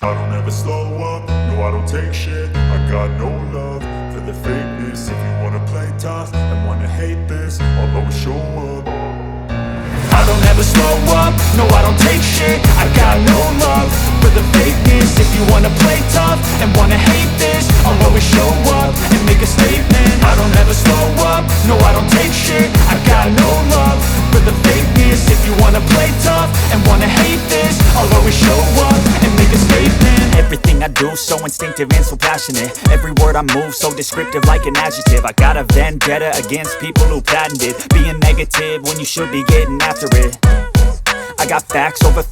I don't ever slow up, no I don't take shit. I got no love for the fakeness. If you wanna play tough and wanna hate this, I'll always show up. I don't ever slow up, no I don't take shit. I got no love for the fakeness. If you wanna play tough and wanna hate this, I'll always show up and make a statement. I don't ever slow up, no I don't take shit. I got no love for the fakeness. If you wanna play tough and wanna hate this, I'll always show up and make a statement. Everything I do so instinctive and so passionate. Every word I move so descriptive like an adjective. I got a vendetta against people who patented being negative when you should be getting after it. I got facts over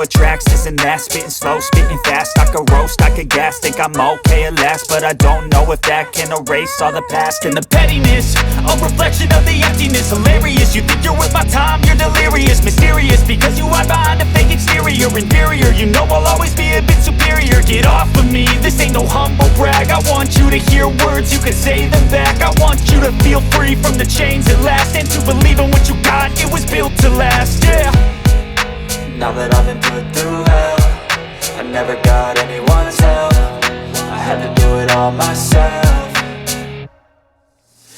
tracks, this and that. Spitting slow, spitting fast. I could roast, I could gas. Think I'm okay at last, but I don't know if that can erase all the past. And the pettiness, a reflection of the emptiness. Hilarious, you think you're worth my time, you're delirious. Mysterious, because you hide behind a fake exterior. Inferior, you know I'll always be a bit superior. Get off of me, this ain't no humble brag. I want you to hear words, you can say them back. I want you to feel free from the chains at last, and to believe in what you got, it was built to last, yeah. Now that I've been put through hell, I never got anyone's help. I had to do it all myself.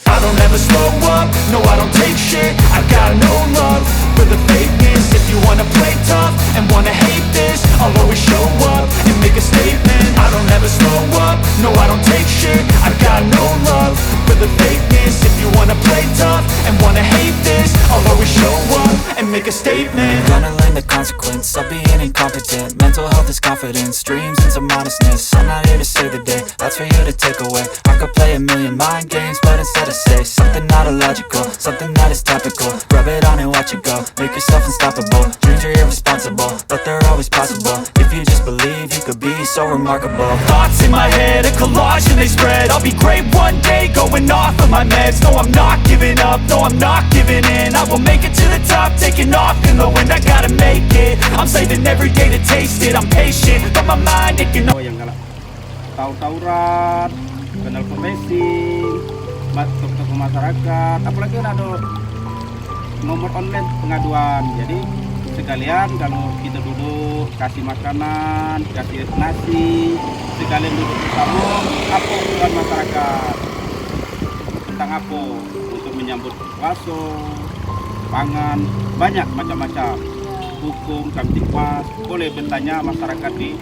I don't ever slow up, no I don't take shit. I got no love for the fakeness. If you wanna play tough and wanna hate this, I'll always show up and make a statement. I don't ever slow up, no I don't take shit. I got no love for the fakeness. If you wanna play tough and wanna hate this, I'll always show up and make a statement. Gonna learn the consequence of being incompetent. Mental health is confidence, dreams and some modestness. I'm not here to save the day, that's for you to take away. I could play a million mind games, but instead I say something not illogical, something that is topical. Rub it on and watch it go, make yourself unstoppable. Dreams are irresponsible, but they're always possible. If you just believe, you could be so remarkable. Thoughts in my head, a collage and they spread. I'll be great one day, going off of my meds. No, I'm not giving up, no, I'm not giving in. I will make it to the top, taking off in the wind. I gotta make it, I'm saving every day to taste it. I'm patient, but my mind, it can... Yang galak tahu-tauran, kenal profesi, tokoh masyarakat, apalagi kan ada nomor online pengaduan. Jadi sekalian kalau kita duduk kasih makanan, kasih nasi, sekalian duduk bersama, apa keluhan masyarakat tentang apa untuk menyambut puasa, pangan, banyak macam-macam. Hukum, Kamtipmas, boleh bertanya masyarakat di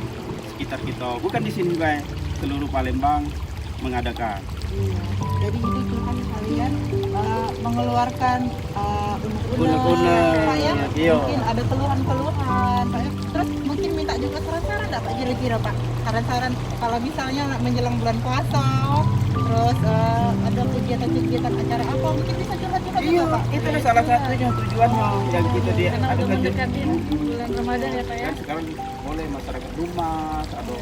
sekitar kita. Bukan di sini guys, seluruh Palembang mengadakan. Jadi itu kan kalian mengeluarkan Guna-guna, ya, iya. mungkin ada keluhan-keluhan, terus mungkin minta juga saran-saran enggak Pak, kira-kira Pak, saran-saran kalau misalnya menjelang bulan puasa, terus ada kegiatan-kegiatan acara apa, mungkin bisa curhat-curhat juga Pak. Itu salah satunya tujuannya yang kita ada mendekati bulan Ramadan ya Pak ya. Dan sekarang boleh masyarakat rumah atau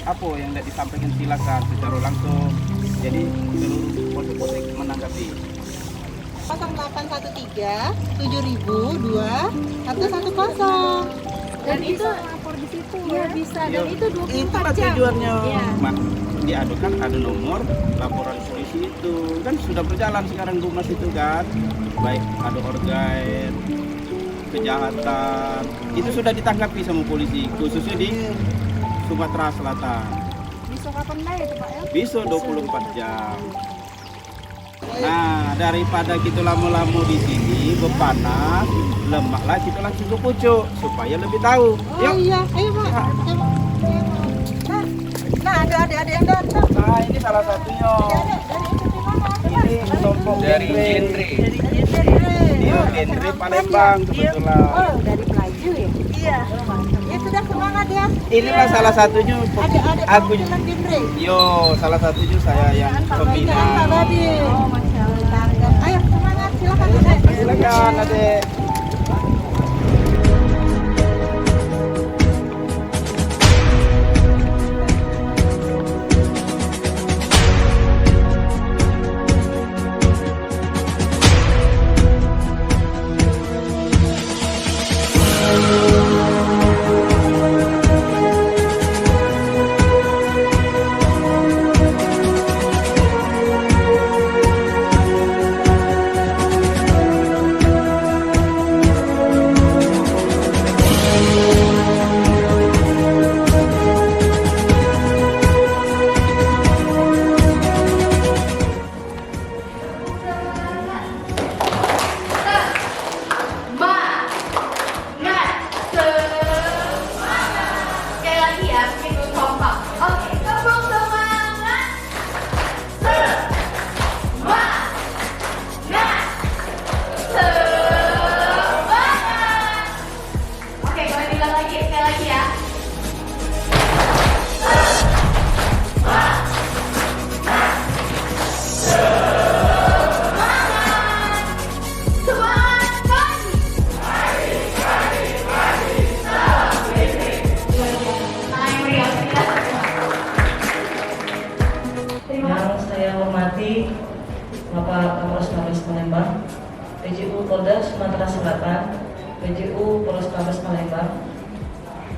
apa yang tidak disampaikan silakan secara langsung. Jadi seluruh polsek menanggapi. 0813 7002 110. Dan itu lapor di situ ya bisa, dan itu 24 Itulah jam. tujuannya. Iya. Diadukan ada nomor laporan polisi itu kan sudah berjalan sekarang Dumas itu kan, baik ada organ kejahatan itu sudah ditanggapi sama polisi khususnya di Sumatera Selatan. Bisa kapan lagi itu Pak ya? Bisa 24 jam. Nah, daripada kita lama-lama di sini berpanas, lemaklah kita langsung ke pucuk supaya lebih tahu. Oh Yuk. iya, ayo Pak. Nah, ada adik-adik yang datang. Nah, ini salah satunya. Ini kelompok Dari genre. Dia genre Palembang kebetulan. Oh, dari pelaju ya? Iya. Ya sudah semangat ya. Inilah salah satunya. Adik-adik Aku dengan genre. yo salah satunya saya yang pembina. Pak Babi. Oh, Masya Allah. Ayo semangat, silakan. Silakan adek.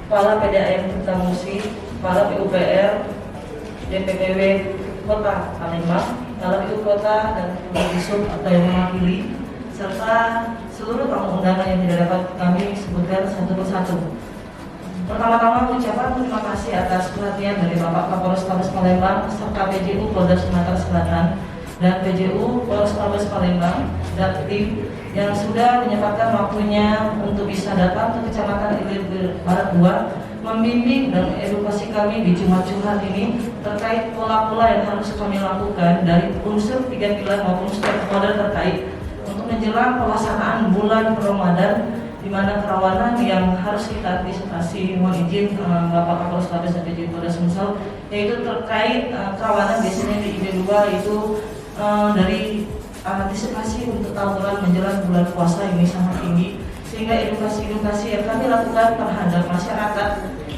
Kepala PDAM Tirtamusi, Kepala PUPR, DPPW Kota Palembang, Kepala PU Kota dan Disub atau yang mewakili, serta seluruh tamu undangan yang tidak dapat kami sebutkan satu persatu. Pertama-tama ucapan terima kasih atas perhatian dari Bapak Kapolres Palembang serta PJU Polda Sumatera Selatan dan PJU Polrestabes Palembang dan tim yang sudah menyempatkan waktunya untuk bisa datang ke Kecamatan Ilir Barat 2 membimbing dan edukasi kami di Jumat Curhat ini terkait pola-pola yang harus kami lakukan dari unsur 3 pilar maupun stakeholder terkait untuk menjelang pelaksanaan bulan Ramadan, di mana kerawanan yang harus kita antisipasi. Mohon izin Bapak Kapolres Tabes dan PJU Polda Sumsel, yaitu terkait kerawanan biasanya di ID2 itu dari antisipasi untuk tawuran menjelang bulan puasa ini sangat tinggi, sehingga edukasi yang kami lakukan terhadap masyarakat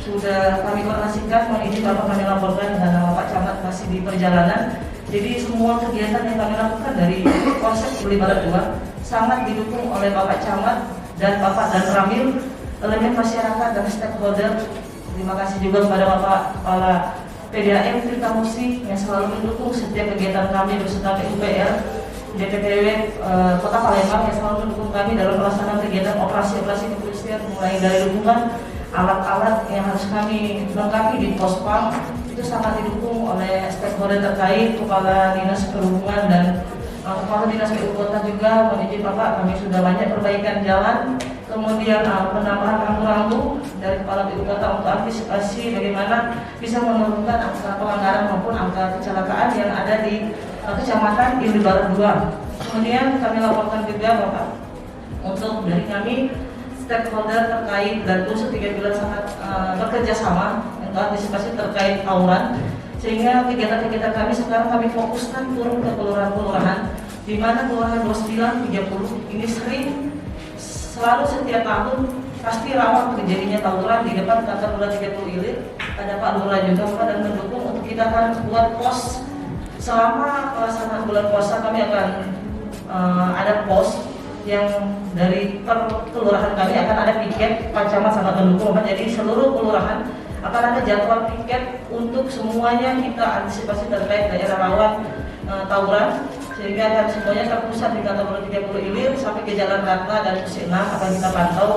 sudah kami koordinasikan. Mohon izin Bapak kami laporkan karena Bapak Camat masih di perjalanan. Jadi semua kegiatan yang kami lakukan dari Polsek Ilir Barat 2 sangat didukung oleh Bapak Camat dan Bapak dan Ramil, elemen masyarakat dan stakeholder. Terima kasih juga kepada Bapak Kepala PDAM Tirtamusi yang selalu mendukung setiap kegiatan kami beserta PUPR, DPPW Kota Palembang yang selalu mendukung kami dalam pelaksanaan kegiatan operasi-operasi kepolisian, mulai dari dukungan alat-alat yang harus kami lengkapi di Pospam, itu sangat didukung oleh stakeholder terkait, Kepala Dinas Perhubungan dan Kepala Dinas PU Kota juga. Mohon izin Bapak, kami sudah banyak perbaikan jalan, kemudian penambahan rambu-rambu dari Kepala PU Kota untuk antisipasi bagaimana bisa menurunkan angka pelanggaran maupun angka kecelakaan yang ada di Kecamatan Ilir Barat 2. Kemudian kami laporkan juga Bapak, untuk dari kami stakeholder terkait dan unsur 3 pilar sangat bekerja sama untuk antisipasi terkait tawuran, sehingga kegiatan-kegiatan kami sekarang kami fokuskan turun ke kelurahan-kelurahan, di mana kelurahan 29, 30 ini selalu setiap tahun pasti rawan terjadinya tawuran di depan kantor Lurah 30 Ilir. Ada Pak Lurah juga Pak, dan mendukung untuk kita akan buat pos selama pelaksanaan bulan puasa. Kami akan ada pos yang dari per kelurahan kami akan ada piket. Pak Camat sangat mendukung, jadi seluruh kelurahan akan ada jadwal piket untuk semuanya kita antisipasi terkait daerah rawan tawuran, sehingga akan semuanya terpusat di kantor 30 Ilir sampai ke Jalan Ratna dan Pusat 6 akan kita pantau.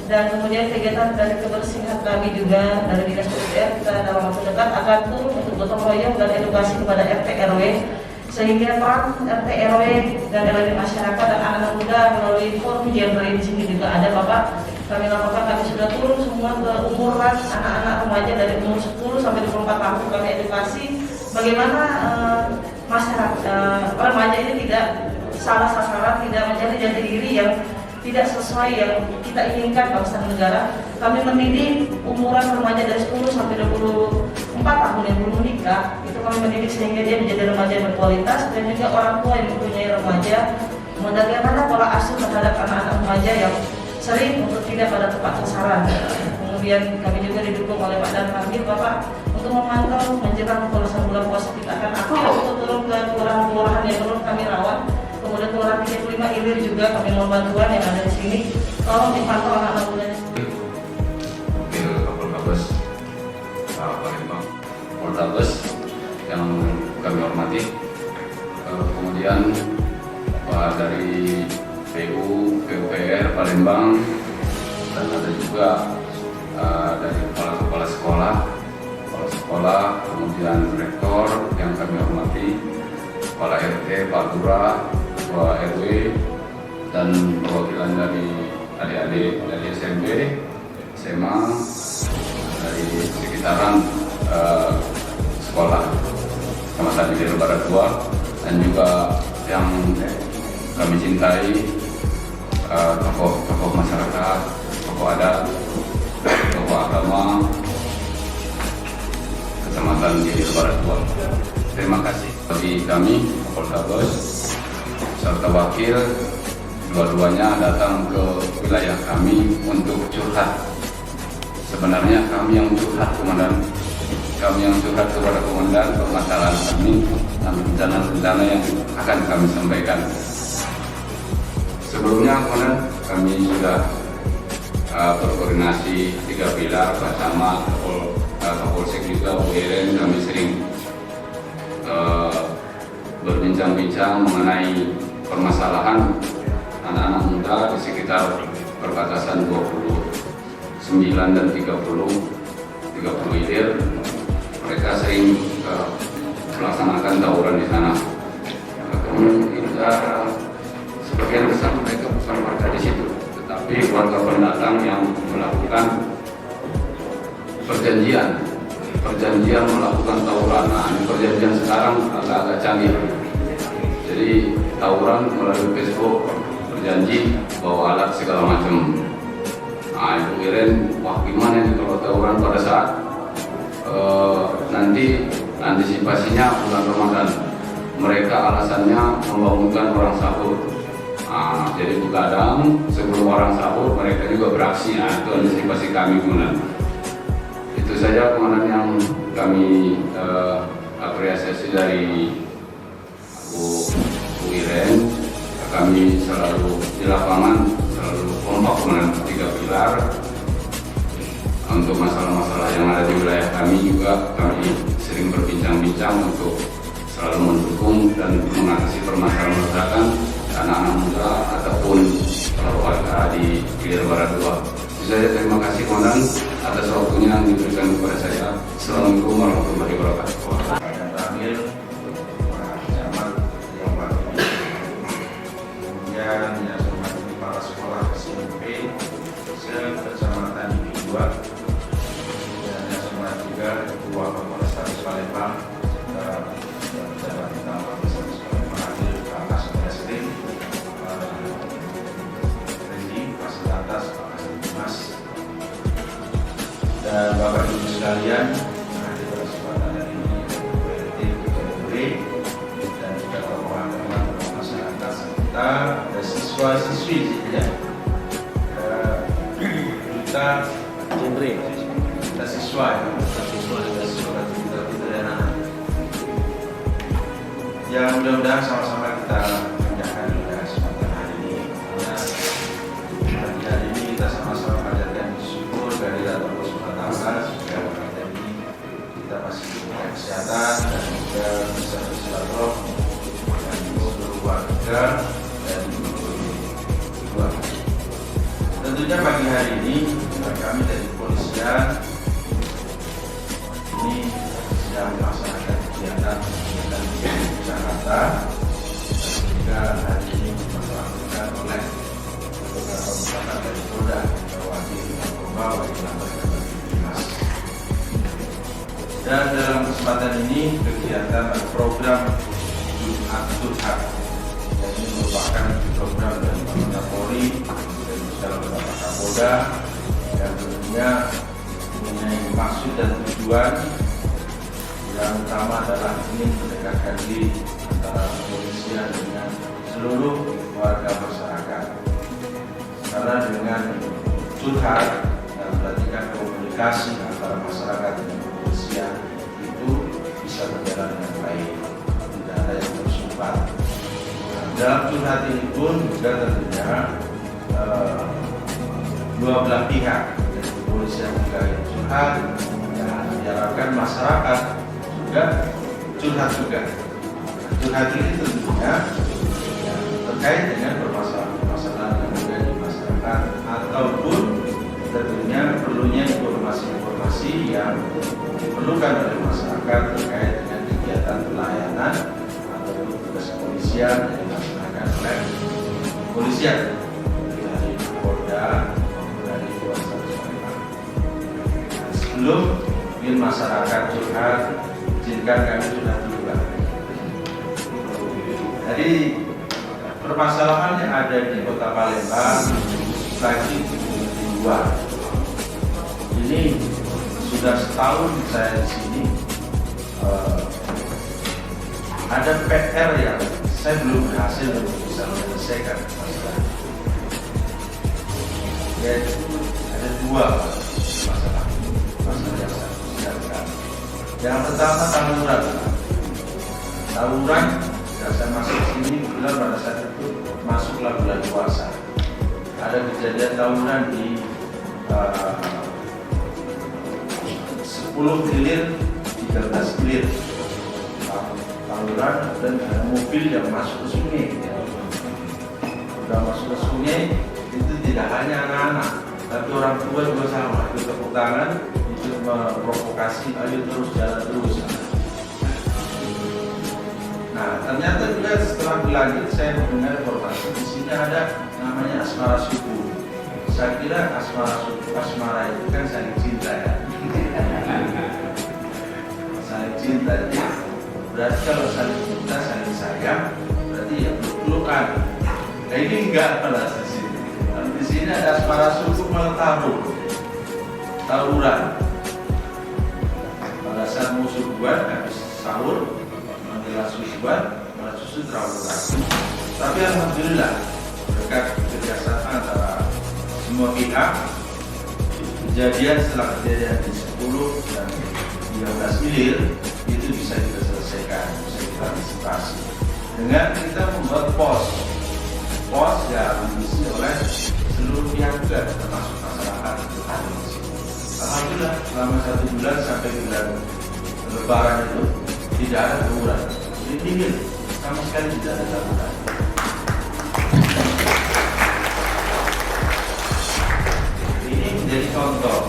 Dan kemudian kegiatan dari kebersihan kami juga dari Dinas PUPR, kita dalam waktu dekat akan turun untuk gotong royong dan edukasi kepada RT RW, sehingga peran RT RW dan elemen masyarakat dan anak-anak muda melalui forum gender di sini juga ada Bapak. Kami lakukan, kami sudah turun semua ke umuran anak-anak remaja dari umur 10 sampai 24 tahun. Kami edukasi bagaimana masyarakat remaja ini tidak salah sasaran, tidak menjadi jati diri yang tidak sesuai yang kita inginkan bangsa dan negara. Kami mendidik umuran remaja dari 10 sampai 24 tahun yang belum menikah, itu kami mendidik sehingga dia menjadi remaja yang berkualitas, dan juga orang tua yang mempunyai remaja, bagaimana pola asuh terhadap anak-anak remaja yang sering untuk tidak pada tepat sasaran. Kemudian kami juga didukung oleh Pak Dan Ramil Bapak untuk memantau menjelang pelaksanaan bulan puasa. Kita akan aktif untuk turun ke kelurahan-kelurahan yang menurut kami rawan. Kemudian kelurahan 35 Ilir juga kami mohon bantuan yang ada di sini, tolong dipantau anak-anak mudanya. Wakil Kapolres Palembang, Polrestabes yang kami hormati, kemudian dari PU, PUPR Palembang, dan ada juga dari kepala sekolah, kemudian rektor yang kami hormati, kepala RT, Pak Lurah, Ketua RW, dan perwakilan dari adik-adik dari SMP, SMA, dari sekitaran sekolah Kecamatan Ilir Barat 2, dan juga yang kami cintai, tokoh masyarakat, tokoh adat, tokoh agama Kecamatan Ilir Barat 2. Terima kasih bagi kami Polrestabes serta wakil, dua-duanya datang ke wilayah kami untuk curhat. Sebenarnya kami yang curhat Komandan, kami yang curhat kepada Komandan permasalahan kami dan rencana-rencana yang akan kami sampaikan. Sebelumnya Komandan, kami sudah berkoordinasi 3 pilar bersama Kapolsek juga UIRN. Kami sering berbincang-bincang mengenai permasalahan anak-anak muda di sekitar perbatasan 29 dan 30 hilir. Mereka sering melaksanakan tawuran di sana. Kemudian sebagian besar mereka bukan warga di situ, tetapi warga pendatang yang melakukan perjanjian melakukan tawuran. Nah, ini perjanjian sekarang agak-agak canggih. Jadi tawuran melalui Facebook, berjanji bawa alat segala macam. Nah, Ibu Iren, wah gimana nih kalau tawuran pada saat nanti antisipasinya bulan Ramadan. Mereka alasannya membangunkan orang sahur. Nah, jadi begadang sebelum orang sahur mereka juga beraksi. Nah, itu antisipasi kami Komandan. Itu saja Komandan yang kami apresiasi dari Bu Iren. Kami selalu di lapangan selalu kompak Komandan 3 pilar. Untuk masalah-masalah yang ada di wilayah kami juga kami sering berbincang-bincang untuk selalu mendukung dan mengatasi permasalahan masyarakat anak-anak muda ataupun warga di Hilir Barat 2. Saya terima kasih Komandan atas waktunya yang diberikan kepada saya. Assalamualaikum warahmatullahi wabarakatuh. Yang terakhir, camat yang baru kemudian yang hormati kepala sekolah SMP se-Kecamatan Ibing 2 dan yang hormati juga Ketua Kapolrestabes Palembang serta pejabat utama Kapolrestabes Palembang hadir Bapak Sudin Rendi, Fasilitas, Pak Mas dan Bapak Ibu sekalian hadir pada kesempatan hari ini PRT, dan juga tokoh agama, tokoh masyarakat serta ada siswa-siswi ya. Kita siswa ya, kita anak. Ya mudah-mudahan sama-sama kita kerjakan pada kesempatan hari ini. Karena hari ini kita sama-sama panjatkan syukur dari Allah Subhanahu wa Ta'ala supaya pada ini kita masih diberikan kesehatan dan juga bisa bersilaturahmi dengan seluruh warga dan keluarga. Tentunya pagi hari ini kami dari kepolisian ini sedang melaksanakan kegiatan di Jakarta dan juga hari ini dilakukan oleh beberapa wisata dari Polda mewakili Narkoba, Dinas. Dan dalam kesempatan ini kegiatan program Jumat Curhat yang ini merupakan program dari Pak Polri dan juga Bapak Kapolda yang tentunya mempunyai maksud dan tujuan yang utama adalah ingin mendekatkan diri antara kepolisian dengan seluruh warga masyarakat. Karena dengan curhat dan perhatikan komunikasi antara masyarakat dan kepolisian itu bisa berjalan dengan baik, tidak ada yang bersumbat. Dalam curhat ini pun juga tentunya dua belah pihak, dari kepolisian juga yang curhat dan diharapkan masyarakat juga curhat juga. Curhat ini tentunya terkait dengan permasalahan-permasalahan yang ada di masyarakat ataupun tentunya perlunya informasi-informasi yang diperlukan oleh masyarakat terkait dengan kegiatan pelayanan atau tugas kepolisian yang dilaksanakan oleh kepolisian dari Polda, dari Polrestabes Palembang. Sebelum ingin masyarakat curhat, izinkan kami curhat dulu Pak. Jadi permasalahan yang ada di Kota Palembang lagi di luar. Ini sudah setahun saya di sini. Ada PR yang saya belum berhasil untuk bisa menyelesaikan masalah. Yaitu ada dua masalah yang saya bicarakan. Yang pertama tawuran. Saya masuk sini kebetulan pada saat itu masuklah bulan puasa. Ada kejadian tawuran di 10 hilir, 13 hilir tawuran, dan ada mobil yang masuk ke sungai. Udah masuk ke sungai, itu tidak hanya anak-anak, tapi orang tua juga sama, ikut tepuk tangan, ikut memprovokasi, ayo terus, jalan terus. Nah, ternyata juga setelah berlanjut saya mendengar informasi di sini ada namanya asmara suku. Saya kira asmara itu kan saling cinta ya. Saling cinta ya. Berarti kalau saling cinta, saling sayang, berarti ya peluk-pelukan. Nah ini enggak pada sini. Di sini ada asmara suku malah tawuran. Pada saat mau subuhan habis sahur, menjelang subuhan, malah susu tawuran. Tapi alhamdulillah berkat kerjasama antara semua pihak, kejadian setelah kejadian di 10 dan 13 hilir itu bisa kita selesaikan, bisa kita antisipasi dengan kita membuat pos yang diisi oleh seluruh pihak juga, termasuk masyarakat itu ada di sini. Alhamdulillah selama 1 bulan sampai bulan Lebaran itu tidak ada tawuran, jadi dingin, sama sekali tidak ada tawuran. Ini menjadi contoh,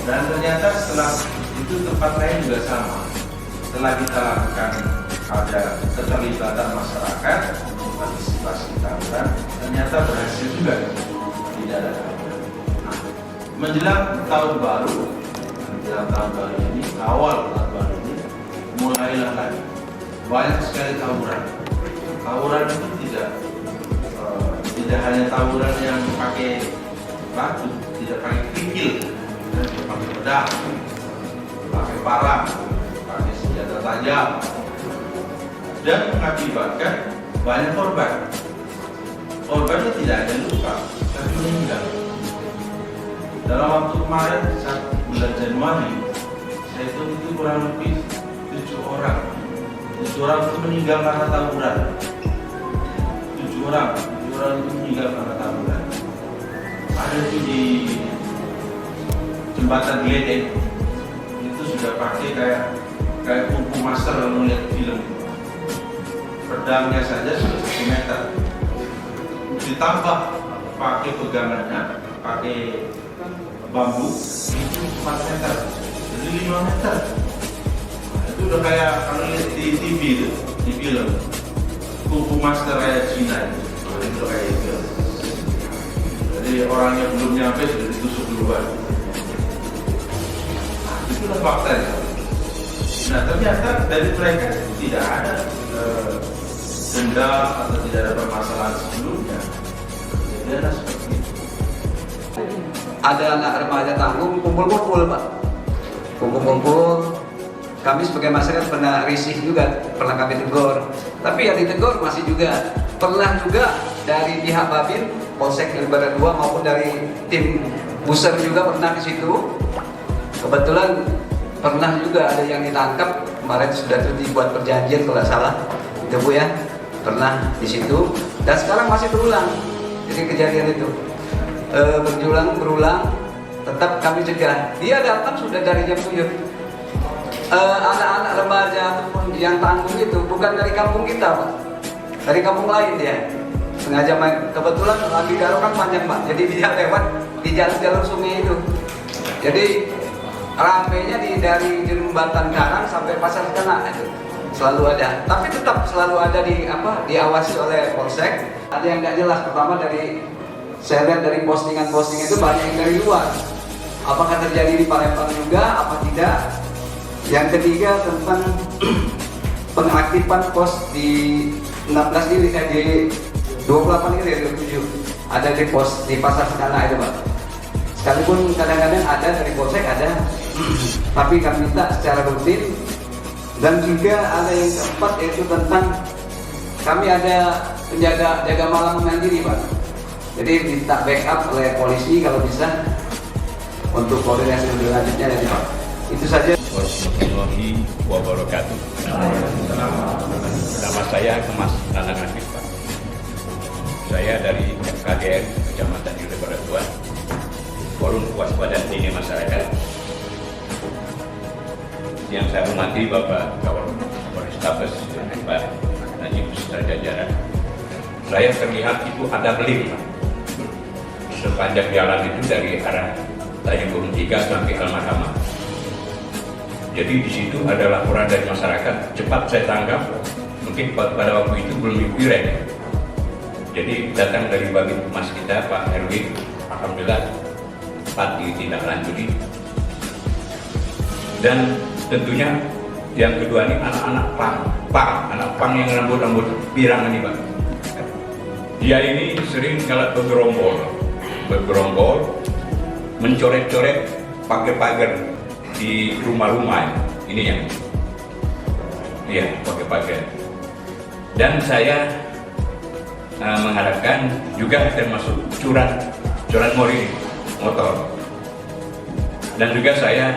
dan ternyata setelah itu tempat lain juga sama. Setelah kita lakukan ada keterlibatan masyarakat untuk antisipasi tawuran, ternyata berhasil juga, tidak ada tawuran. Nah, menjelang tahun baru ini, awal tahun baru ini, mulailah lagi banyak sekali tawuran. Tawuran itu tidak hanya tawuran yang pakai batu, tidak pakai kerikil, pakai pedang, pakai parang, pakai senjata tajam, dan mengakibatkan banyak korban. Korbannya tidak ada luka, tapi meninggal. Dalam waktu kemarin, saat bulan Januari, saya itu kurang lebih 7 orang. 7 orang itu meninggal karena tawuran. 7 orang itu meninggal karena tawuran. Ada itu di jembatan Gledek, itu sudah pakai kayak kuku master kalau melihat film. Pedangnya saja sudah 1 meter, ditambah pakai pegangannya, pakai bambu itu 4 meter, jadi 5 meter. Nah, itu udah kayak kalau lihat di TV itu, di film kuku master kayak Cina itu kayak itu. Jadi orang yang belum nyampe sudah ditusuk duluan. Nah, itulah faktanya. Nah, ternyata dari mereka tidak ada denda atau tidak ada permasalahan sebelumnya. Jadi ada seperti itu. Ada anak remaja tanggung kumpul-kumpul Pak, kumpul-kumpul. Kami sebagai masyarakat pernah risih juga, pernah kami tegur. Tapi yang ditegur masih juga. Pernah juga dari pihak Babin, Polsek Lebaran 2 maupun dari tim Buser juga pernah di situ. Kebetulan pernah juga ada yang ditangkap kemarin, sudah tuh dibuat perjanjian kalau tidak salah, itu Bu ya, pernah di situ. Dan sekarang masih berulang. Jadi kejadian itu berulang, tetap kami cegah. Dia datang sudah dari jam 7. Anak-anak remaja ataupun yang tanggung itu bukan dari kampung kita Pak, dari kampung lain dia. Sengaja main, kebetulan lagi Garo kan panjang Pak, jadi dia lewat di jalur sungai itu. Jadi ramenya dari jembatan Karang sampai Pasar Kena itu selalu ada, tapi tetap selalu ada diawasi oleh Polsek. Ada yang nggak jelas, pertama dari saya lihat dari postingan-postingan itu banyak yang dari luar. Apakah terjadi di Palembang juga, apa tidak? Yang ketiga tentang pengaktifan pos di 16 ini, di 28 ini, 27 ada di pos di Pasar Sekana itu Pak. Sekalipun kadang-kadang ada dari Polsek ada, tapi kami minta secara rutin. Dan juga ada yang keempat yaitu tentang kami ada jaga malam mandiri Pak. Jadi minta backup oleh polisi kalau bisa untuk koordinasi lebih lanjutnya ya Pak. Itu saja. Warahmatullahi wabarakatuh. Nama saya Kemas Nanang Afif Pak. Saya dari FKDN Kecamatan Lebaran 2. Forum Waspada Dini Masyarakat. Yang saya hormati Bapak Kapolrestabes Pak Najib beserta jajaran. Saya terlihat itu ada beling sepanjang jalan itu dari arah Tanjung Gunung 3 sampai Al-Mahkamah. Jadi di situ ada laporan dari masyarakat, cepat saya tanggap. Mungkin pada waktu itu belum dipiret. Jadi datang dari Babin Humas kita Pak Erwin, alhamdulillah cepat ditindaklanjuti. Dan tentunya yang kedua ini anak-anak anak pang yang rambut pirang ini Pak. Dia ini sering kalau bergerombol, mencoret-coret pagar-pagar di rumah-rumah. Ini yang, iya pagar-pagar. Dan saya mengharapkan juga termasuk curat mori motor. Dan juga saya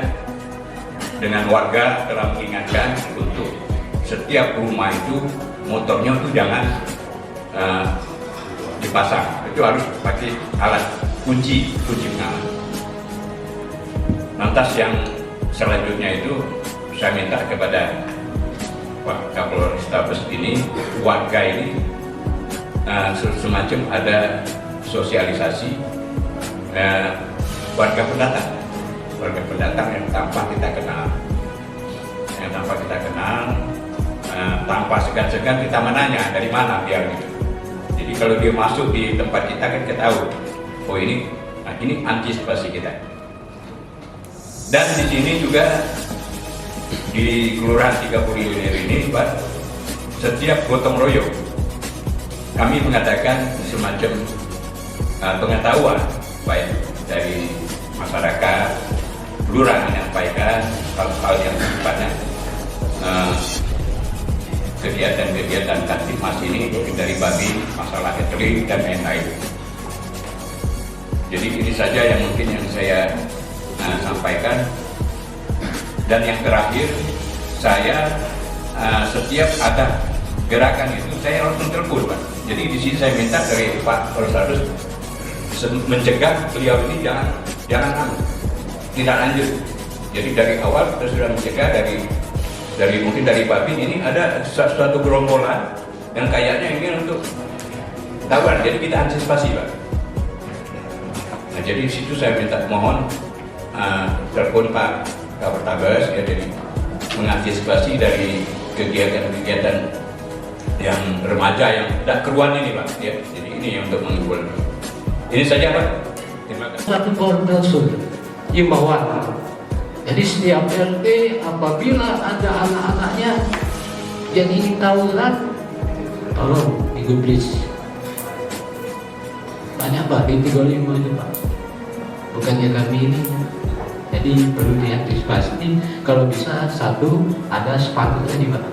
dengan warga telah mengingatkan untuk setiap rumah itu motornya itu jangan dipasang, itu harus pakai alat kunci pengaman. Lantas yang selanjutnya itu saya minta kepada Pak Kapolrestabes ini, warga ini semacam ada sosialisasi warga pendatang yang tanpa kita kenal, tanpa segan-segan kita menanya dari mana dia gitu. Jadi kalau dia masuk di tempat kita kan kita tahu, oh ini antisipasi kita. Dan di sini juga di Kelurahan 30 Ilir ini, Pak, setiap gotong royong kami mengadakan semacam pengetahuan baik dari masyarakat, lurah menyampaikan hal-hal yang sifatnya kegiatan-kegiatan Kamtibmas ini dari Babi, masalah catering dan lain-lain. Jadi ini saja yang mungkin yang saya sampaikan. Dan yang terakhir, saya setiap ada gerakan itu saya langsung telepon, Pak. Jadi di sini saya minta dari Pak Kapolres mencegah beliau ini jangan tidak lanjut. Jadi dari awal kita sudah mencegah dari mungkin dari Babin ini ada suatu gerombolan yang kayaknya ingin untuk tawar, jadi kita antisipasi, Pak. Nah, jadi di situ saya minta mohon telepon Pak Kapolres ya, jadi mengantisipasi dari kegiatan-kegiatan yang remaja yang tidak keruan ini, Pak. Ya, jadi ini yang untuk menghibur. Ini saja, Pak. Terima kasih. Satu koordinasi imbauan. Jadi setiap RT apabila ada anak-anaknya yang ingin tawuran, tolong digubris. Banyak Pak di 35 itu Pak. Bukannya kami ini. Jadi perlu diantisipasi. Kalau bisa satu ada spanduk ini Pak.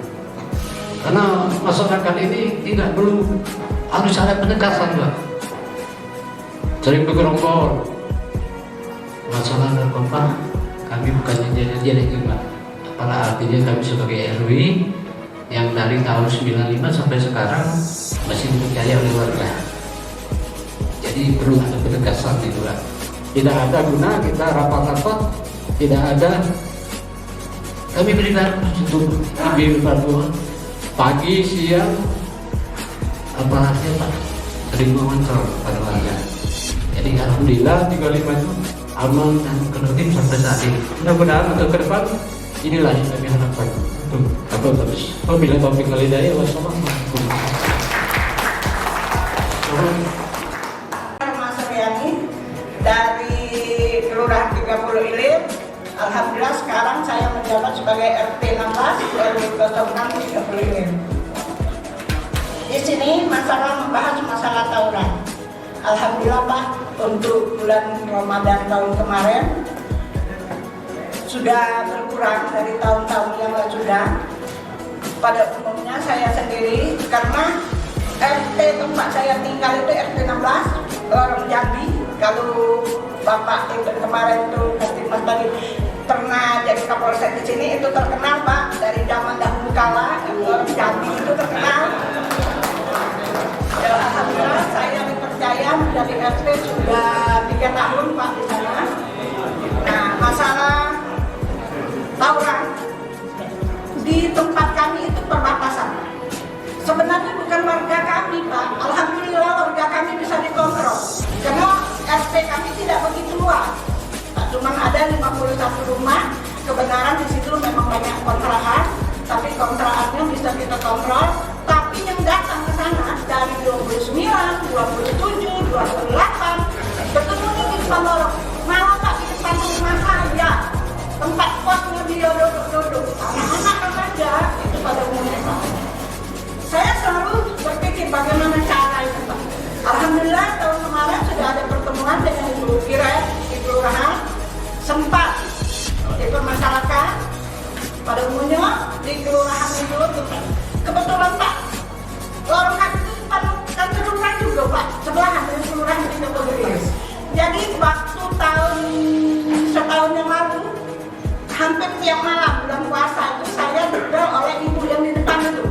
Karena masyarakat ini tidak perlu harus ada pendekatan Pak. Sering bergerombol. Masalah narkoba kami bukannya jalan-jalan juga. Apalah artinya kami sebagai RW yang dari tahun 95 sampai sekarang masih dipercaya oleh warga. Jadi perlu ada penegasan gitu lah. Tidak ada guna kita rapat-rapat, tidak ada. Kami berikan untuk ibu bantuan pagi, siang, apalagi Pak, sering mengontrol pada warga. Jadi alhamdulillah 35 itu aman dan kondusif sampai saat ini. Mudah-mudahan untuk ke depan inilah yang kami harapkan. Apa terus? Bila taufiq wal hidayah, wassalamualaikum. Mas Suryani dari Kelurahan 30 Ilir. Alhamdulillah sekarang saya menjabat sebagai RT 16 RW 06 30 Ilir. Di sini membahas masalah tawuran. Alhamdulillah Pak, untuk bulan Ramadan tahun kemarin sudah berkurang dari tahun-tahun yang lalu sudah. Pada umumnya saya sendiri, karena RT tempat saya tinggal itu RT 16 orang Jambi. Kalau Bapak itu kemarin itu Kamtibmas tadi pernah jadi Kapolsek di sini, itu terkenal Pak dari zaman dahulu kala orang Jambi itu terkenal. Ya, alhamdulillah saya dipercaya menjadi RT sudah 3 tahun Pak di sana. tawuran di tempat kami itu perbatasan. Sebenarnya bukan warga kami, Pak. Alhamdulillah warga kami bisa dikontrol. Karena RT kami tidak begitu luas. Cuma ada 51 rumah. Kebenaran di situ memang banyak kontrakan, tapi kontrakannya bisa kita kontrol. Tapi yang datang ke sana dari 29, 27, 28, ketemunya di depan lorong. Malah Pak di depan rumah saya, tempat kosnya dia duduk-duduk. Anak-anak remaja itu pada umumnya Pak. Saya selalu berpikir bagaimana cara itu Pak. Alhamdulillah tahun kemarin sudah ada pertemuan dengan Ibu Kiret, Ibu Kelurahan, sempat dipermasalahkan pada umumnya di kelurahan itu. Kebetulan Pak, lorong kami itu kantor kelurahan juga Pak, sebelahan dengan kelurahan di Kepulauan. Jadi waktu setahun yang lalu, hampir tiap malam bulan puasa itu saya dibel oleh ibu yang di depan itu.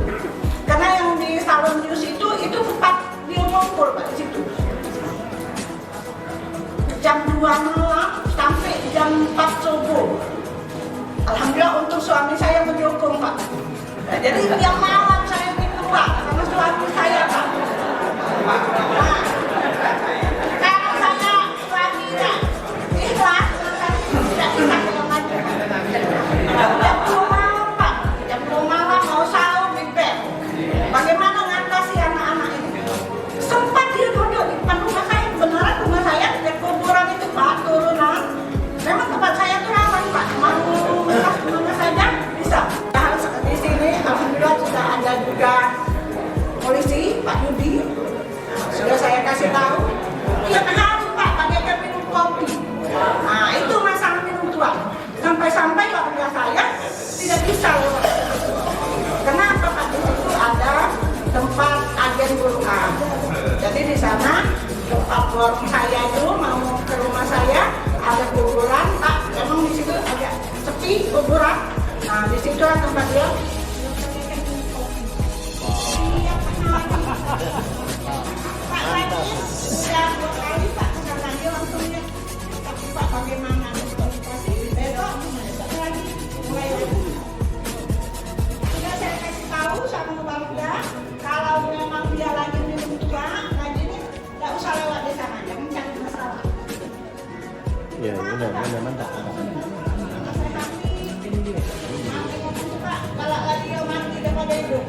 Karena yang di salon jus itu tempat dia ngumpul Pak di situ. Jam 2 malam sampai jam 4 subuh. Alhamdulillah untuk suami saya mendukung Pak. Nah, jadi tiap malam saya keluar sama suami saya Pak. Nah, kalau saya suaminya ikhlas, saya tidak bisa lagi. Jam 2 malam Pak, jam 2 malam mau sahur di bed. Bagaimana ngatasi anak-anak ini? Sempat dia duduk di depan rumah saya, beneran rumah saya di kuburan itu Pak, turunan. Memang tempat saya tuh rawan Pak, mau lepas kemana saja bisa. Di sini alhamdulillah sudah ada juga polisi Pak Yudi, sudah saya kasih tahu. Dia harus Pak bagaikan minum kopi. Nah itu masalah minum tua. Sampai-sampai warga saya tidak bisa lewat. Kenapa Pak? Di situ ada tempat agen kelurahan. Jadi di sana tempat warung saya itu mau ke rumah saya ada kuburan Pak. Memang di situ agak sepi kuburan. Nah di situ tempat dia. Pak lagi sudah 2 kali Pak kesana dia langsung dia. Tapi Pak bagaimana komunikasi besok lagi mulai lagi. Sudah saya kasih tahu sama warga kalau memang dia lagi minum tua lagi ini tidak usah lewat di sana, jangan cari masalah. Ya benar mantap. Kalau lagi dia mati daripada hidup.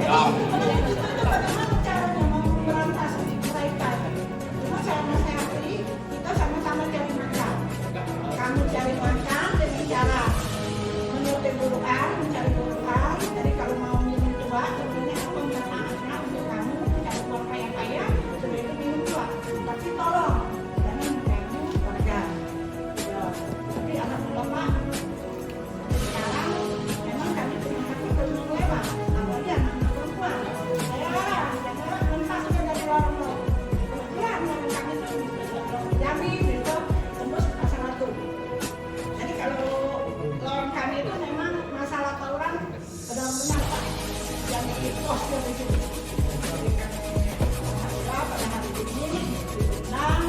Itu bagaimana caranya mau merantas mereka. Cuma saya nasihati kita sama-sama cari makan. Kamu cari makan dengan cara menutup buruan, mencari buruan. Jadi kalau mau minum tua, sebenarnya aku minta anak untuk kamu cari uang kaya-kaya, sudah itu minum tua. Tapi tolong jangan mengganggu warga. Tapi anak bapak sekarang memang kami punya hati belum lewat. Apalagi anak-anak perempuan. Saya larang, jangan lewat mentasnya dari warung lo. Kemudian yang kami itu Jambi, itu tembus pasar Ratu. Jadi kalau lorong kami itu memang masalah tawuran benar-benar Pak. Yang di posnya di situ. Alhamdulillah pada hari ini diundang,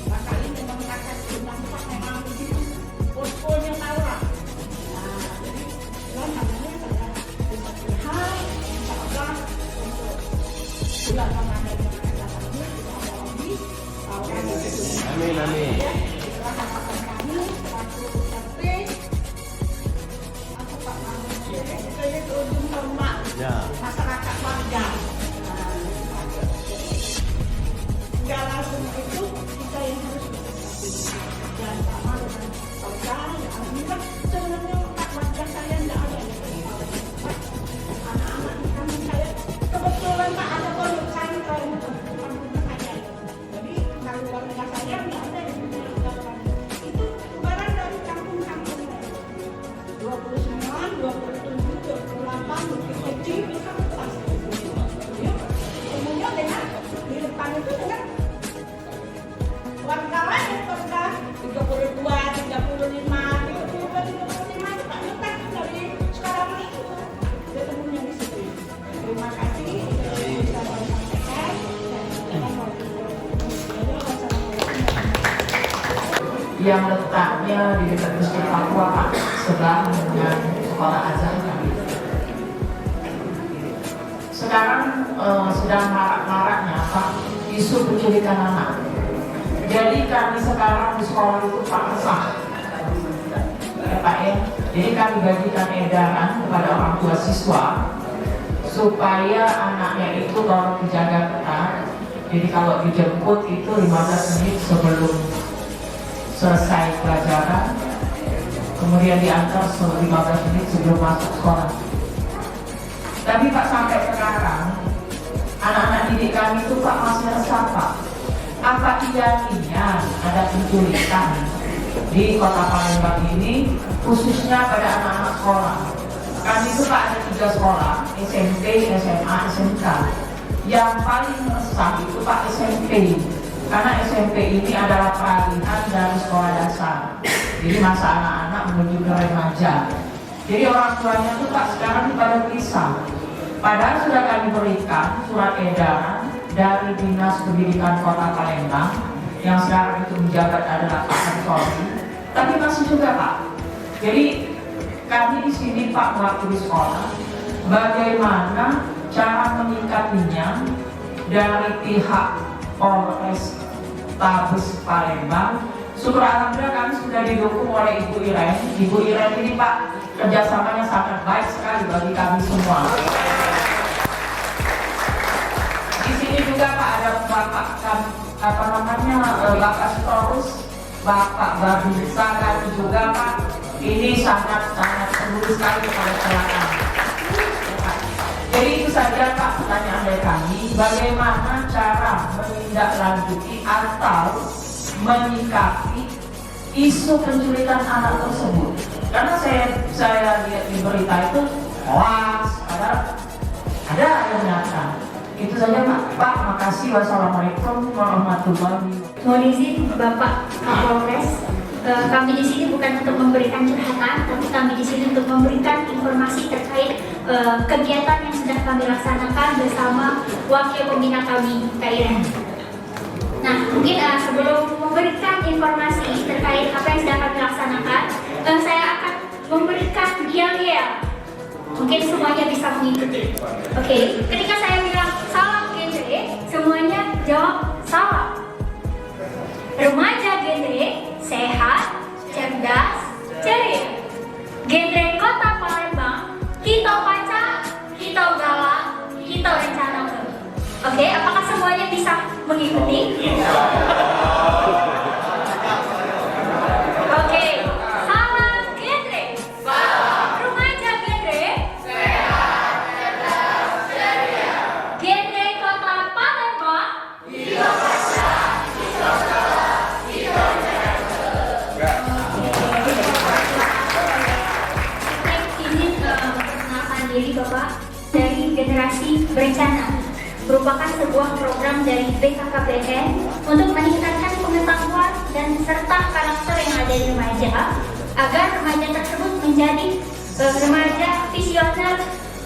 bakal ini mengangkat undang Pak memang di situ poskonya tawuran. Nah, jadi dengan namanya saya bisa lihat, insya Allah untuk bulan Ramadan yang akan datang ini kita ada lagi tawuran di situ. Amin. Harapan kami selaku RT atau Pak Manusia itu ujung tombak masyarakat warga. Nggak langsung itu kita yang harus dan sama dengan warga yang alhamdulillah sebenarnya Pak warga saya nggak ada anak-anak di kampung saya kebetulan Pak ada pondok pesantren itu kampung saya. Jadi kalau warga saya nggak ada yang itu barang dari kampung-kampung 29, 27, 28 Bukit Kecil itu pasti. Kemudian dengan di depan itu dengan warga lain, warga 32, 35, 35 itu Pak letak dari sekarang itu ketemunya di situ. Terima kasih bisa saya sampaikan dan yang letaknya tepatnya di dekat Masjid Papua Pak, sebelah dengan sekolah azhar kami. Sekarang sedang marak-maraknya Pak isu penculikan anak. Jadi kami sekarang di sekolah itu Pak resah, ya Pak ya. Jadi kami bagikan edaran kepada orang tua siswa supaya anaknya itu tolong dijaga ketat. Jadi kalau dijemput itu 15 menit sebelum selesai pelajaran, kemudian diantar 15 menit sebelum masuk sekolah. Tapi Pak sampai sekarang anak-anak didik kami itu Pak masih resah Pak. Apa iya ada penculikan di Kota Palembang ini, khususnya pada anak-anak sekolah? Kami itu Pak ada 3 sekolah, SMP, SMA, SMK. Yang paling resah itu Pak SMP, karena SMP ini adalah peralihan dari sekolah dasar. Jadi masa anak-anak menuju ke remaja. Jadi orang tuanya itu Pak sekarang pada gelisah. Padahal sudah kami berikan surat edaran dari Dinas Pendidikan Kota Palembang yang sekarang itu menjabat adalah Pak Kapolri, tapi masih juga Pak. Jadi kami di sini Pak mewakili sekolah, bagaimana cara menyikapinya dari pihak Polres Tabes Palembang. Syukur alhamdulillah kami sudah didukung oleh Ibu Iren. Ibu Iren ini Pak kerjasamanya sangat baik sekali bagi kami semua. Di sini juga Pak ada Bapak Bapak Storus, Bapak Babinsa kami juga Pak. Ini sangat peduli sekali kepada masyarakat. Jadi itu saja Pak pertanyaan dari kami, bagaimana cara menindaklanjuti atau menyikapi isu penculikan anak tersebut? Karena saya lihat di berita itu hoax, ada yang nyata. Itu saja Pak. Makasih. Wassalamualaikum warahmatullahi wabarakatuh. Mohon izin Bapak Kapolres, kami di sini bukan untuk memberikan curhatan, tapi kami di sini untuk memberikan informasi terkait kegiatan yang sudah kami laksanakan bersama wakil pembina kami, Kak Iren. Nah, mungkin sebelum memberikan informasi terkait apa yang sudah kami laksanakan, saya akan memberikan yel-yel. Mungkin semuanya bisa mengikuti. Oke, ketika saya bilang salam genre, semuanya jawab salam. Remaja genre, sehat, cerdas, ceria. Genre Kota Palembang, kita baca, kita galak, kita rencana. Oke, apakah semuanya bisa mengikuti? Oke, salam genre. Remaja genre, sehat, cerdas, ceria. Genre Kota Palembang, kita baca, kita galak, kita izin memperkenalkan diri Bapak dari Generasi Berencana, merupakan sebuah program dari BKKBN untuk meningkatkan pengetahuan dan serta karakter yang ada di remaja agar remaja tersebut menjadi remaja visioner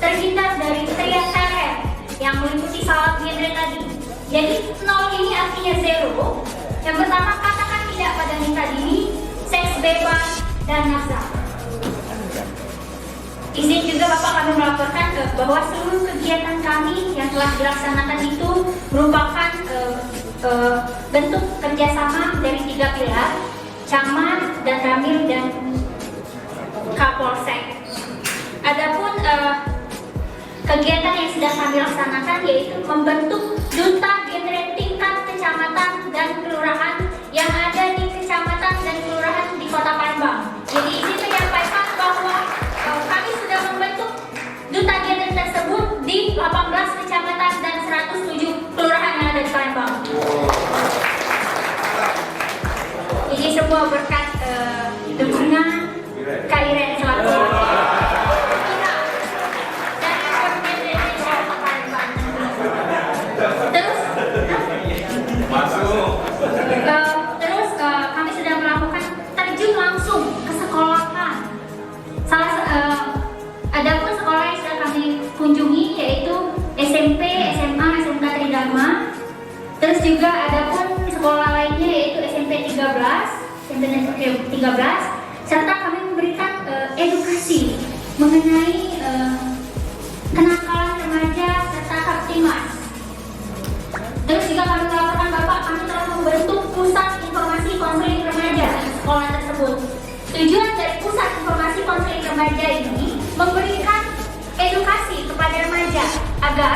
terhindar dari teriak-teriak yang meliputi salam genre tadi. Jadi 0 ini artinya 0. Yang pertama, katakan tidak pada nikah dini, seks bebas, dan nafsa. Izin juga Bapak kami melaporkan bahwa seluruh kegiatan kami yang telah dilaksanakan itu merupakan bentuk kerjasama dari 3 pilar, Camat, dan Ramil, dan Kapolsek. Adapun kegiatan yang sudah kami laksanakan yaitu membentuk duta genre tingkat kecamatan dan kelurahan yang ada di kecamatan dan kelurahan di Kota Palembang. Jadi izin menyampaikan bahwa kami sudah membentuk duta genre tersebut di 18 kecamatan dan 107 kelurahan yang ada di Palembang. Ini semua berkat dukungan Kak Iren selaku terus kami sudah melakukan terjun langsung 13, serta kami memberikan edukasi mengenai kenakalan remaja serta Kaptimas. Terus juga kami melaporkan Bapak, kami telah membentuk pusat informasi konseling remaja di sekolah tersebut. Tujuan dari pusat informasi konseling remaja ini memberikan edukasi kepada remaja agar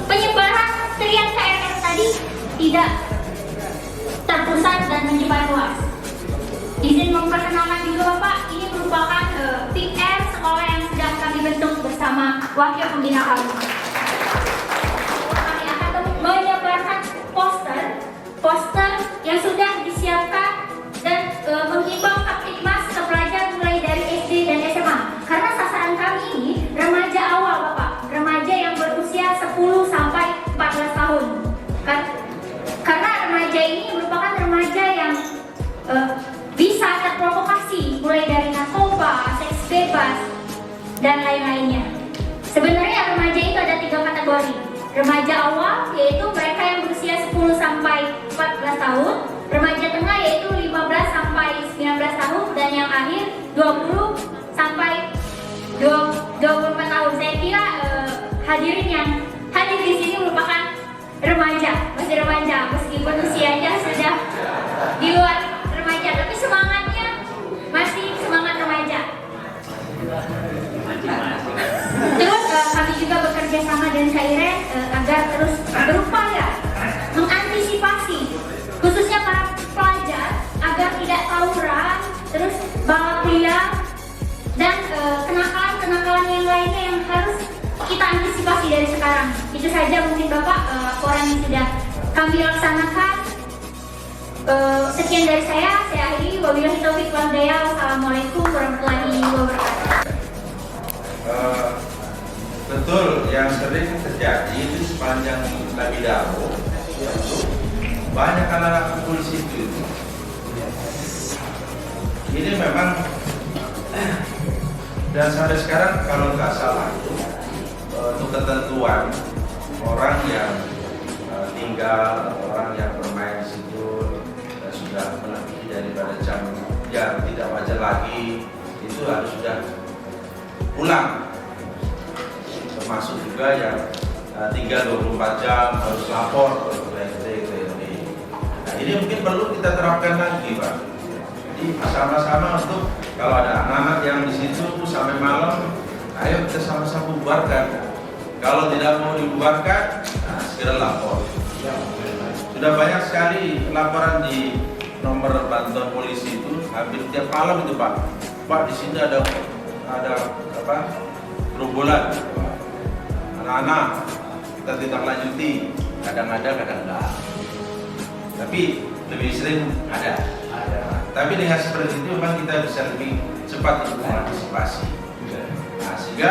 penyebaran teriak KRS tadi tidak terpusat dan menyebar luas. Izin memperkenalkan juga Bapak, ini merupakan PR sekolah yang sedang kami bentuk bersama wakil pembina kami. Kami akan menyebarkan poster yang sudah disiapkan dan menghimbau Kaptimas ke pelajar mulai dari SD dan SMA. Karena sasaran kami ini remaja awal Bapak, remaja yang berusia 10 sampai 14 tahun. Karena remaja ini merupakan remaja yang bisa terprovokasi mulai dari narkoba, seks bebas, dan lain-lainnya. Sebenarnya remaja itu ada 3 kategori. Remaja awal yaitu mereka yang berusia 10 sampai 14 tahun, remaja tengah yaitu 15 sampai 19 tahun, dan yang akhir 20 sampai 24 tahun. Saya kira hadirin yang hadir di sini merupakan remaja, masih remaja meskipun usianya sudah di luar remaja, tapi semangatnya masih semangat remaja. Terus kami juga bekerja sama dengan Kak Iren agar terus berupaya mengantisipasi khususnya para pelajar agar tidak tawuran, terus balap liar, dan kenakalan-kenakalan yang lainnya yang harus kita antisipasi dari sekarang. Itu saja mungkin Bapak laporan yang sudah kami laksanakan. Sekian dari saya akhiri. Wabillahi taufiq wal hidayah. Wassalamualaikum warahmatullahi wabarakatuh. Betul, yang sering terjadi itu sepanjang Labidaro banyak anak-anak polisi itu. Ini memang dan sampai sekarang kalau nggak salah itu untuk ketentuan orang yang tinggal, orang yang bermain di situ sudah melebihi daripada jam yang tidak wajar lagi, itu harus sudah pulang. Termasuk juga yang tinggal 24 jam harus lapor ke RT. Nah, ini mungkin perlu kita terapkan lagi, Pak. Jadi sama-sama untuk kalau ada anak-anak yang di situ sampai malam, ayo kita sama-sama bubarkan. Kalau tidak mau dibubarkan, nah, segera lapor. Sudah banyak sekali laporan di nomor bantuan polisi itu hampir tiap malam itu, Pak. Pak, di sini ada apa? Gerombolan anak-anak, kita tindak lanjuti. Kadang ada, kadang enggak. Tapi lebih sering ada. Tapi dengan seperti itu memang kita bisa lebih cepat untuk mengantisipasi. Nah, sehingga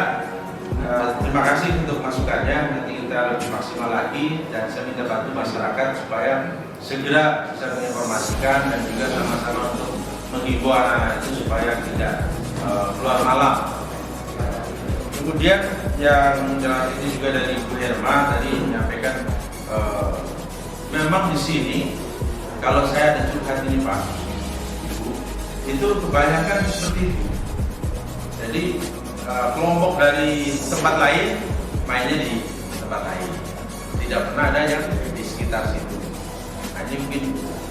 terima kasih untuk masukannya. Nanti kita lebih maksimal lagi dan saya minta bantu masyarakat supaya segera bisa menginformasikan dan juga sama-sama untuk menghimbau anak-anak itu supaya tidak keluar malam. Kemudian yang ini juga dari Ibu Herma tadi menyampaikan memang di sini kalau saya ada curhat ini Pak, Ibu, itu kebanyakan seperti itu. Jadi kelompok dari tempat lain mainnya di tempat lain, tidak pernah ada yang di sekitar situ. Nah, ini mungkin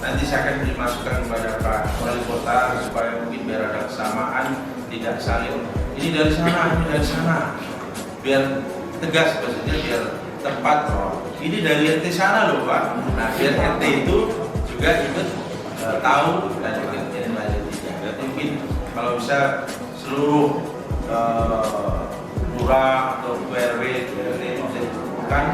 nanti saya akan beri masukan kepada Pak Wali Kota supaya mungkin biar ada kesamaan, tidak saling ini dari sana, ini dari sana, biar tegas maksudnya, biar tepat. Ini dari RT sana loh Pak. Nah, biar RT itu juga ikut tahu dan juga lanjutnya. Berarti mungkin kalau bisa seluruh lurah atau RW bisa ditentukan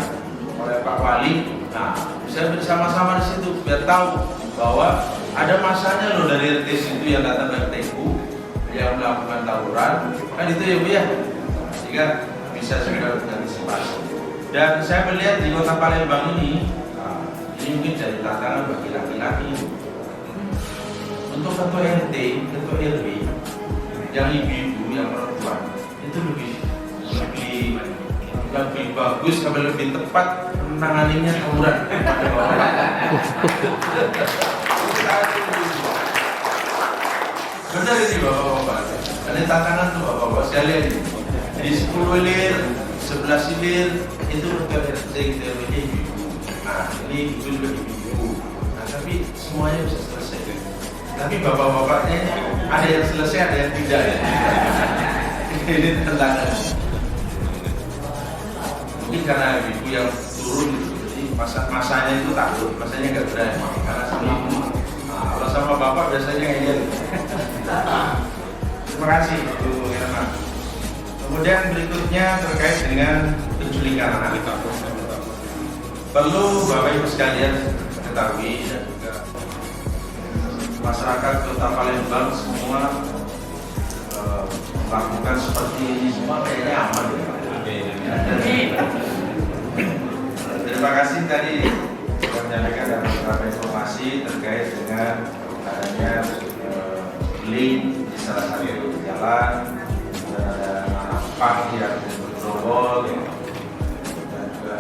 oleh Pak Wali. Nah, bisa bersama-sama di situ biar tahu bahwa ada masanya loh dari RT situ yang datang ke RT-ku yang melakukan tawuran, kan itu ya Bu ya, sehingga bisa segera mengantisipasi. Dan saya melihat di Kota Palembang ini mungkin jadi tantangan bagi laki-laki untuk ketua RT, ketua RW, yang ibu-ibu, yang perempuan itu lebih bagus, lebih tepat menanganinya tawuran. Benar ini bapak-bapak. Ada tantangan tuh bapak-bapak sekalian ini. Di 10 hilir, 11 hilir itu udah RT ibu. Nah ini itu juga ibu. Nah tapi semuanya bisa selesai. Tapi bapak-bapaknya ada yang selesai, ada yang tidak ya. Ini tantangan. Mungkin karena ibu yang turun gitu, jadi masanya itu takut, masanya nggak berani karena sama ibu. Nah, kalau sama bapak biasanya kayak gitu. Terima kasih Bu Irma. Kemudian berikutnya terkait dengan penculikan anak. Perlu Bapak Ibu sekalian ketahui dan juga masyarakat Kota Palembang semua melakukan seperti ini semua kayaknya aman ya. Terima kasih tadi sudah menyampaikan beberapa informasi terkait dengan adanya link di salah satu jalan, dan ada nampak yang bergerombol ya, dan juga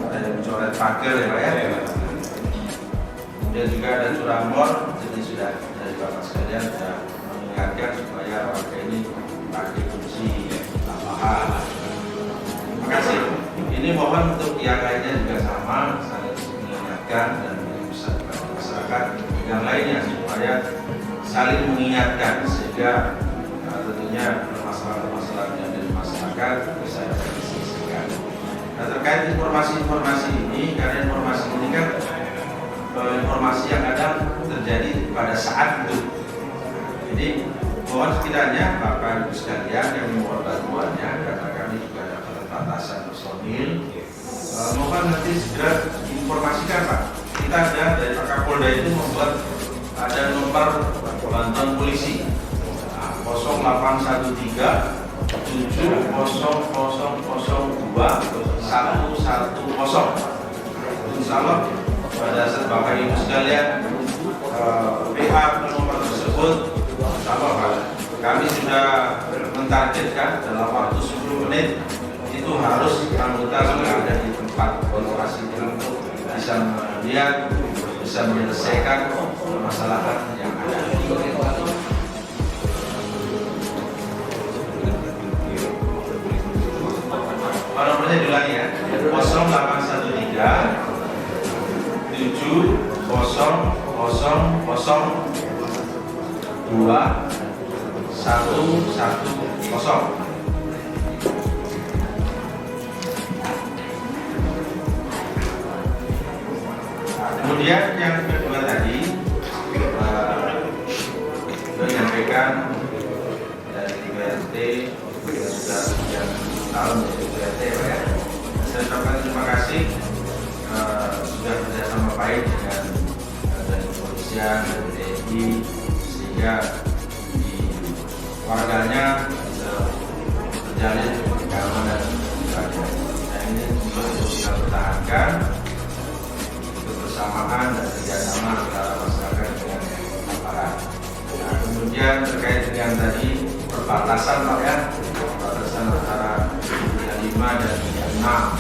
ada yang mencoret pagar ya Pak ya. Kemudian juga ada curanmor, jadi sudah dari Bapak sekalian sudah mengingatkan supaya warga ini pakai kunci tambahan. Terima kasih. Ini mohon untuk yang lainnya juga sama, saling mengingatkan dan masyarakat yang lainnya supaya saling mengingatkan sehingga tentunya permasalahan-permasalahan yang dari masyarakat bisa diselesaikan. Nah terkait informasi-informasi ini, karena informasi ini kan informasi yang kadang terjadi pada saat itu. Jadi mohon sekiranya Bapak Ibu sekalian yang mohon bantuannya, karena kami juga ada keterbatasan personil, mohon nanti segera informasikan Pak. Kita ada dari Pak Kapolda itu membuat ada nomor bantuan polisi 0813 700002 110. Insya Allah pada saat Bapak Ibu sekalian PA nomor tersebut, insya Allah kami sudah mentargetkan dalam waktu 10 menit itu harus anggota sudah ada di tempat lokasi untuk bisa melihat, bisa menyelesaikan permasalahan yang ada. Nomornya diulangi ya, 0813 700002 110. Kemudian yang kedua tadi menyampaikan dari BRT sudah 3 tahun dari BRT ya. Saya ucapkan terima kasih sudah bekerjasama baik dengan dari kepolisian, dari TNI sehingga di warganya bisa terjalin keamanan dan ini juga kita pertahankan kebersamaan dan kerjasama antara masyarakat dengan aparat. Nah, kemudian terkait dengan tadi perbatasan Pak ya, perbatasan antara 35 dan 36. Nah,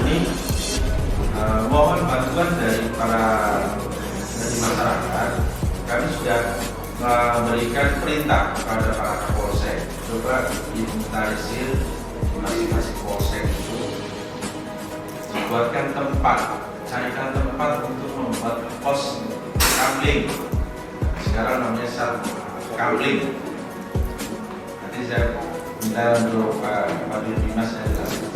ini mohon bantuan dari masyarakat. Kami sudah memberikan perintah kepada para kapolsek, coba diinventarisir masing-masing polsek itu, buatkan tempat, carikan tempat untuk membuat pos kamling. Sekarang namanya sat kamling. Nanti saya minta untuk Pak Dimas yang jelaskan.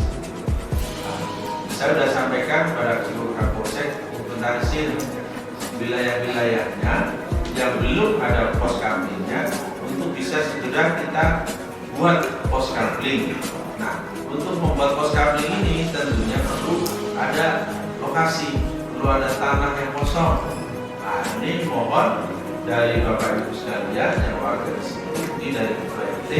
Saya sudah sampaikan kepada seluruh kapolsek inventarisir wilayah-wilayahnya yang belum ada pos kamlingnya untuk bisa segera kita buat pos kamling. Nah, untuk membuat pos kamling ini tentunya perlu ada lokasi, perlu ada tanah yang kosong. Nah, ini mohon dari Bapak Ibu sekalian yang warga di sini, ini dari RT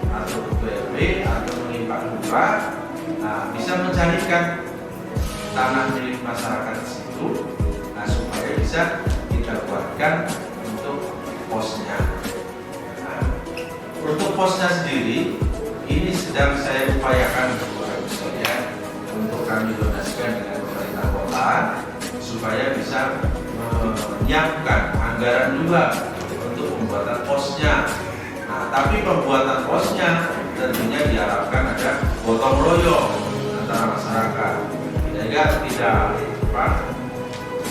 atau RW atau Pak Lurah, nah bisa mencarikan tanah milik masyarakat di situ, nah supaya bisa kita buatkan untuk posnya. Nah, untuk posnya sendiri ini sedang saya upayakan untuk kami donasikan dengan pemerintah kota supaya bisa menyiapkan anggaran juga untuk membuat pembuatan posnya. Nah, tapi pembuatan posnya tentunya diharapkan ada gotong royong antara masyarakat, sehingga tidak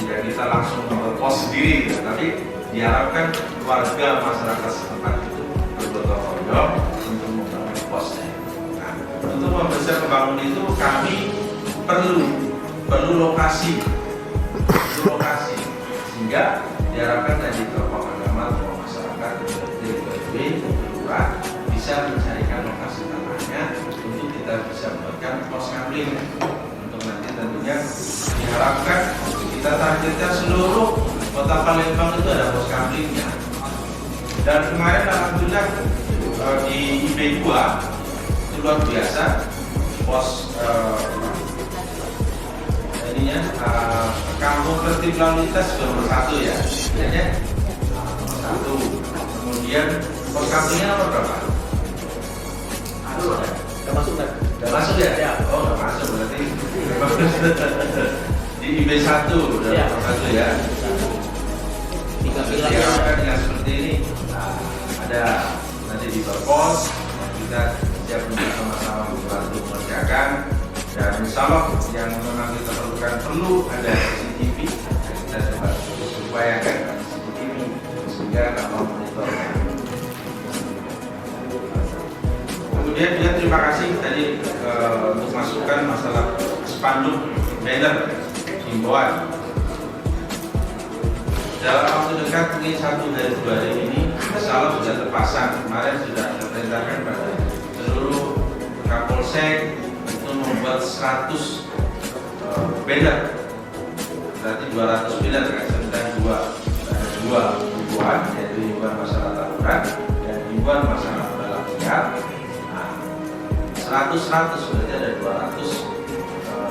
kita langsung membuat pos sendiri, tapi diharapkan warga masyarakat setempat itu bergotong royong untuk membangun posnya. Nah, untuk mempersiapkan pembangunan itu kami perlu lokasi, sehingga diharapkan tadi tokoh agama, tokoh masyarakat, dari kelurahan bisa mencarikan lokasi tanahnya untuk kita bisa buatkan pos kamling. Untuk nanti tentunya diharapkan kita targetkan seluruh kota Palembang itu ada pos kamlingnya. Dan kemarin alhamdulillah di IB2 itu luar biasa pos kampung tertib lalu lintas nomor 1 ya, nomor 1. Kemudian pos kamplingnya nomor berapa? Udah masuk kan? Udah masuk ya? Oh udah masuk berarti di IB1 udah nomor 1 ya. Diharapkan dengan seperti ini ada nanti di pos kita siap untuk sama-sama membantu mengerjakan. Dan insya Allah yang memang kita perlu ada CCTV, kita coba upayakan CCTV sehingga dapat monitornya. Kemudian juga terima kasih tadi untuk masukan masalah spanduk banner himbauan. Dalam waktu dekat mungkin 1 dari 2 hari ini insya Allah sudah terpasang. Kemarin sudah diperintahkan pada seluruh Kapolsek membuat 100 banner, berarti 200 banner kan, dan dua himbauan, yaitu himbauan masalah tawuran dan himbauan masalah balap liar. Nah, 100 berarti ada 200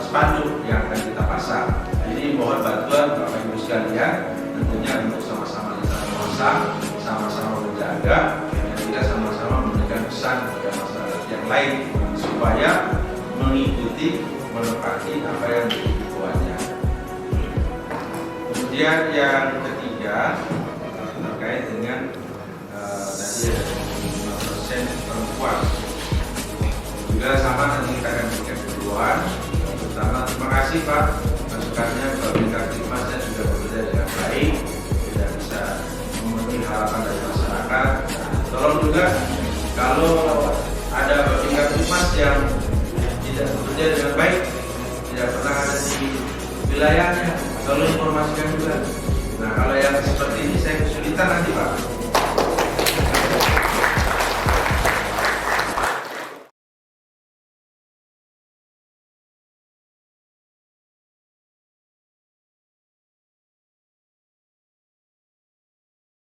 spanduk yang akan kita pasang. Nah, ini mohon bantuan Bapak Ibu sekalian, tentunya untuk sama-sama kita memasang, sama-sama menjaga, dan kita sama-sama memberikan pesan kepada masyarakat yang lain supaya mengikuti, menepati apa yang dibuatnya. Kemudian yang ketiga terkait dengan tadi 5% perempuan, juga sama nanti kita akan berikan kebutuhan. Pertama, terima kasih Pak masukannya, Babinka Tipmasnya sudah bekerja dengan baik, tidak bisa memenuhi harapan dari masyarakat. Tolong juga kalau ada Babinka Tipmas yang tidak bekerja dengan baik, tidak pernah ada di wilayahnya, tolong informasikan juga. Nah kalau yang seperti ini saya kesulitan nanti Pak,